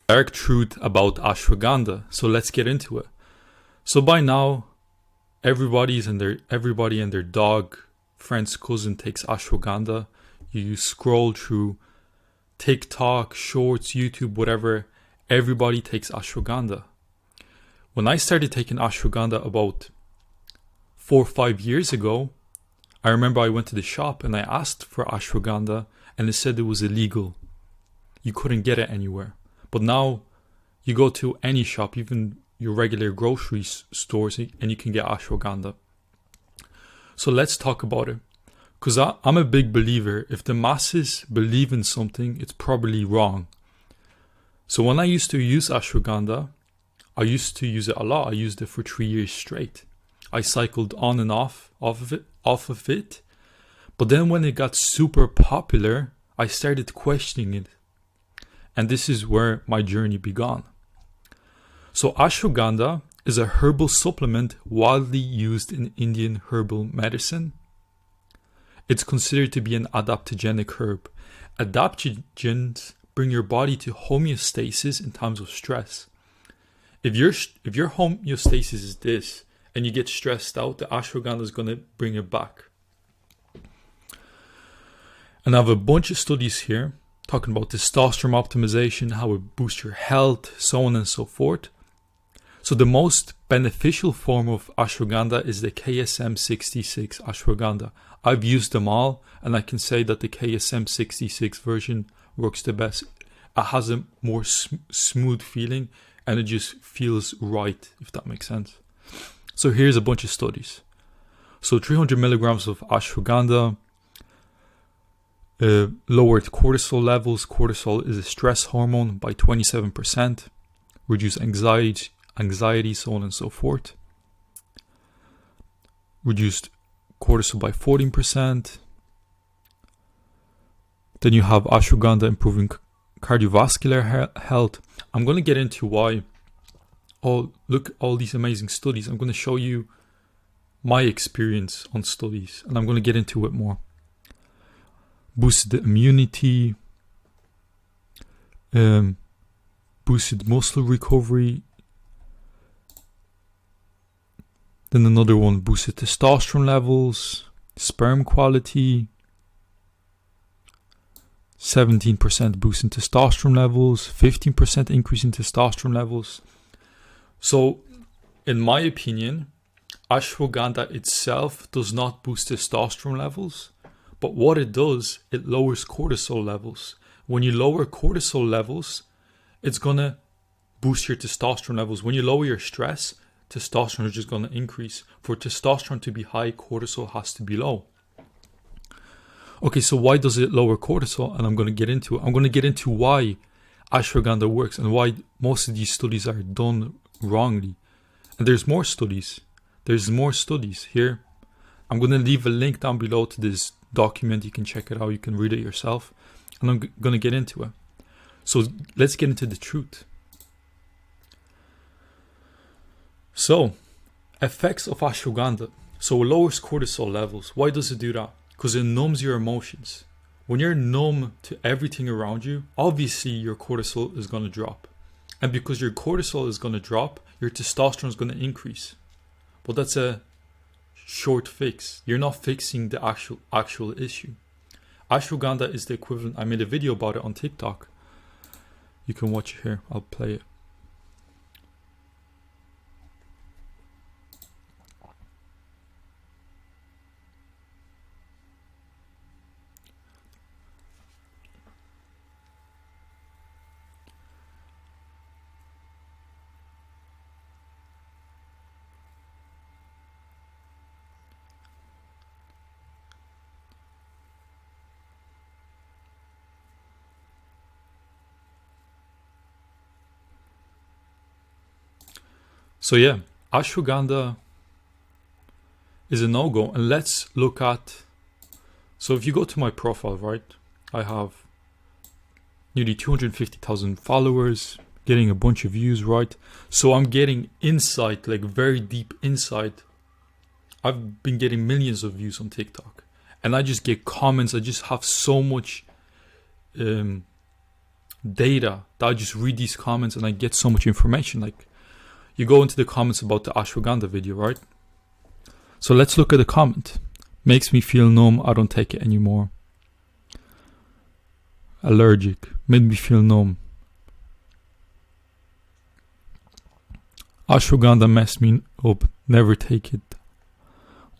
Dark truth about ashwagandha. So let's get into it. So by now, everybody and their dog, friend's cousin takes ashwagandha. You scroll through TikTok, Shorts, YouTube, whatever. Everybody takes ashwagandha. When I started taking ashwagandha about 4 or 5 years ago, I remember I went to the shop and I asked for ashwagandha and it said it was illegal. You couldn't get it anywhere. But now you go to any shop, even your regular grocery stores, and you can get ashwagandha. So let's talk about it. Because I'm a big believer, if the masses believe in something, it's probably wrong. So when I used to use ashwagandha, I used to use it a lot. I used it for 3 years straight. I cycled on and off of it. But then when it got super popular, I started questioning it. And this is where my journey began. So ashwagandha is a herbal supplement widely used in Indian herbal medicine. It's considered to be an adaptogenic herb. Adaptogens bring your body to homeostasis in times of stress. If your homeostasis is this, and you get stressed out, the ashwagandha is going to bring it back. And I have a bunch of studies here talking about testosterone optimization, how it boosts your health, so on and so forth. So the most beneficial form of ashwagandha is the KSM66 ashwagandha. I've used them all, and I can say that the KSM66 version works the best. It has a more smooth feeling, and it just feels right, if that makes sense. So here's a bunch of studies. So 300 milligrams of ashwagandha lowered cortisol levels. Cortisol is a stress hormone by 27%. Reduced anxiety, so on and so forth. Reduced cortisol by 14%. Then you have ashwagandha improving cardiovascular health. I'm going to get into why. Oh, look, all these amazing studies. I'm going to show you my experience on studies, and I'm going to get into it more. Boosted the immunity, boosted muscle recovery. Then another one, boosted testosterone levels, sperm quality, 17% boost in testosterone levels, 15% increase in testosterone levels. So, in my opinion, ashwagandha itself does not boost testosterone levels, but what it does, it lowers cortisol levels. When you lower cortisol levels, it's gonna boost your testosterone levels. When you lower your stress, testosterone is just gonna increase. For testosterone to be high, cortisol has to be low. Okay, so why does it lower cortisol? And I'm gonna get into it. I'm gonna get into why ashwagandha works and why most of these studies are done wrongly. And there's more studies. There's more studies here. I'm going to leave a link down below to this document. You can check it out. You can read it yourself. And I'm going to get into it. So let's get into the truth. So, effects of ashwagandha. So it lowers cortisol levels. Why does it do that? Because it numbs your emotions. When you're numb to everything around you, obviously your cortisol is going to drop. And because your cortisol is going to drop, your testosterone is going to increase. But that's a short fix. You're not fixing the actual issue. Ashwagandha is the equivalent. I made a video about it on TikTok. You can watch it here. I'll play it. So yeah, ashwagandha is a no-go. And let's look at, so if you go to my profile, right, I have nearly 250,000 followers, getting a bunch of views, right? So I'm getting insight, like very deep insight. I've been getting millions of views on TikTok. And I just get comments. I just have so much data that I just read these comments and I get so much information. Like, you go into the comments about the ashwagandha video, right? So let's look at the comment. Makes me feel numb, I don't take it anymore. Allergic, made me feel numb. Ashwagandha messed me up, never take it.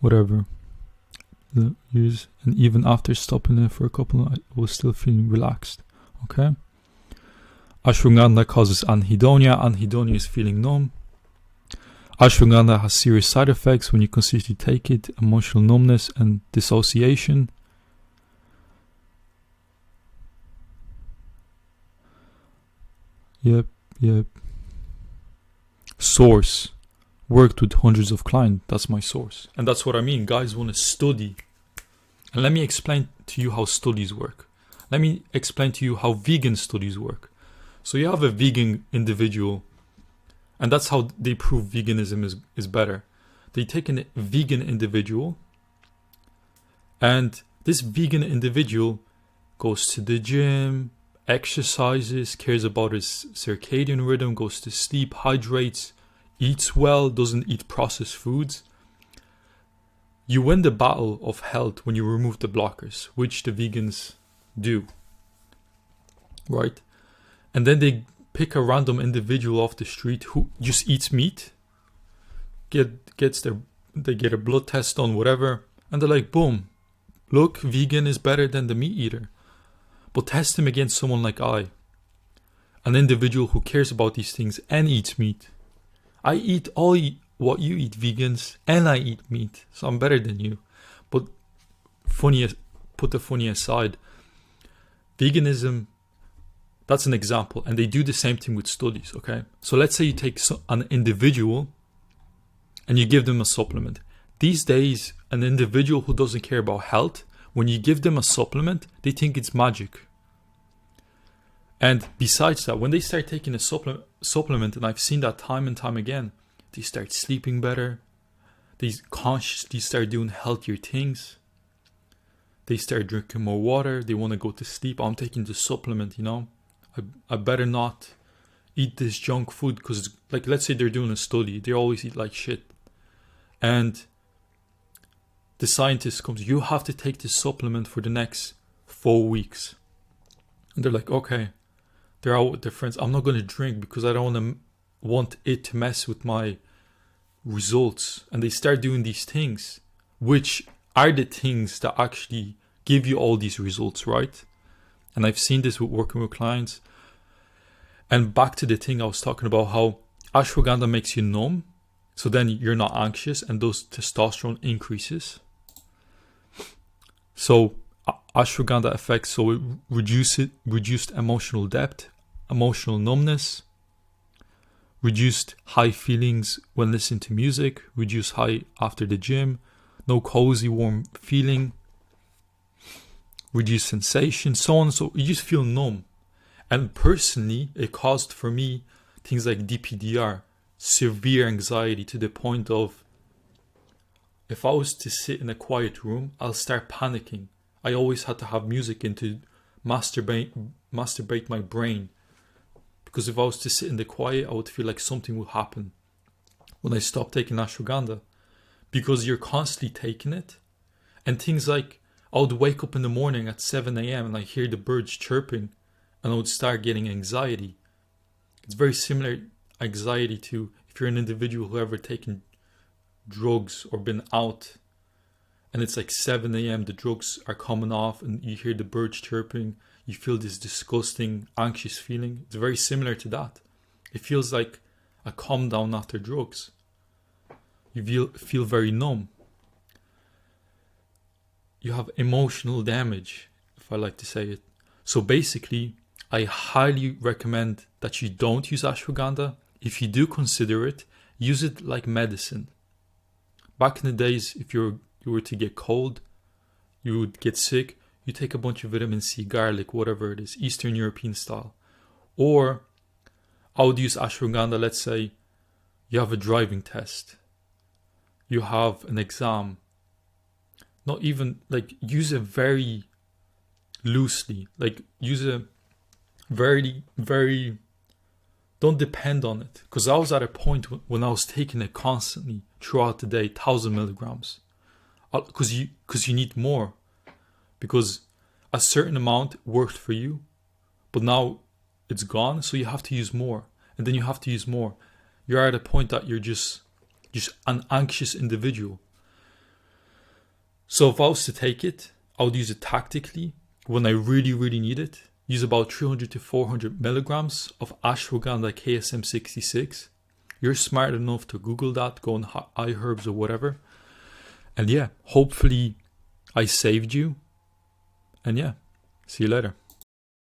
Whatever. Use, and even after stopping it for a couple, I was still feeling relaxed. Okay. Ashwagandha causes anhedonia. Anhedonia is feeling numb. Ashwagandha has serious side effects when you consistently take it: emotional numbness and dissociation. Yep. Source: worked with hundreds of clients. That's my source. And that's what I mean. Guys want to study. And let me explain to you how studies work. Let me explain to you how vegan studies work. So you have a vegan individual, and that's how they prove veganism is better. They take a vegan individual, and this vegan individual goes to the gym, exercises, cares about his circadian rhythm, goes to sleep, hydrates, eats well, doesn't eat processed foods. You win the battle of health when you remove the blockers, which the vegans do, right? And then they pick a random individual off the street who just eats meat, they get a blood test done, whatever, and they're like, boom, look, vegan is better than the meat eater. But test him against someone like I, an individual who cares about these things and eats meat. I eat all what you eat, vegans, and I eat meat, so I'm better than you. But put the funny aside. Veganism, that's an example, and they do the same thing with studies, okay? So let's say you take an individual and you give them a supplement. These days, an individual who doesn't care about health, when you give them a supplement, they think it's magic. And besides that, when they start taking a supplement, and I've seen that time and time again, they start sleeping better. They consciously start doing healthier things. They start drinking more water. They want to go to sleep. I'm taking the supplement, I better not eat this junk food, because, like, let's say they're doing a study. They always eat like shit. And the scientist comes, you have to take this supplement for the next 4 weeks. And they're like, okay. They're out with their friends. I'm not going to drink because I don't want it to mess with my results. And they start doing these things, which are the things that actually give you all these results, right? And I've seen this with working with clients. And back to the thing I was talking about, how ashwagandha makes you numb. So then you're not anxious, and those testosterone increases. So ashwagandha effects, so it reduced emotional depth, emotional numbness, reduced high feelings when listening to music, reduced high after the gym, no cozy warm feeling, reduced sensation, so on. So you just feel numb. And personally, it caused for me things like DPDR, severe anxiety, to the point of, if I was to sit in a quiet room, I'll start panicking. I always had to have music in to masturbate my brain, because if I was to sit in the quiet, I would feel like something would happen when I stopped taking ashwagandha, because you're constantly taking it. And things like, I would wake up in the morning at 7 a.m. and I hear the birds chirping, and I would start getting anxiety. It's very similar anxiety to if you're an individual who ever taken drugs or been out, and it's like 7 a.m, the drugs are coming off and you hear the birds chirping, you feel this disgusting, anxious feeling. It's very similar to that. It feels like a calm down after drugs. You feel very numb. You have emotional damage, if I like to say it. So basically, I highly recommend that you don't use ashwagandha. If you do consider it, use it like medicine. Back in the days, if you were to get cold, you would get sick, you take a bunch of vitamin C, garlic, whatever it is, Eastern European style. Or I would use ashwagandha, let's say you have a driving test, you have an exam. Not even, like, use it very loosely. Like, use it Very, very, don't depend on it. Because I was at a point when I was taking it constantly throughout the day, 1,000 milligrams. Because you need more. Because a certain amount worked for you, but now it's gone, so you have to use more. And then you have to use more. You're at a point that you're just an anxious individual. So if I was to take it, I would use it tactically when I really, really need it. Use about 300 to 400 milligrams of Ashwagandha KSM66. You're smart enough to Google that, go on iHerbs or whatever. And yeah, hopefully I saved you. And yeah, see you later.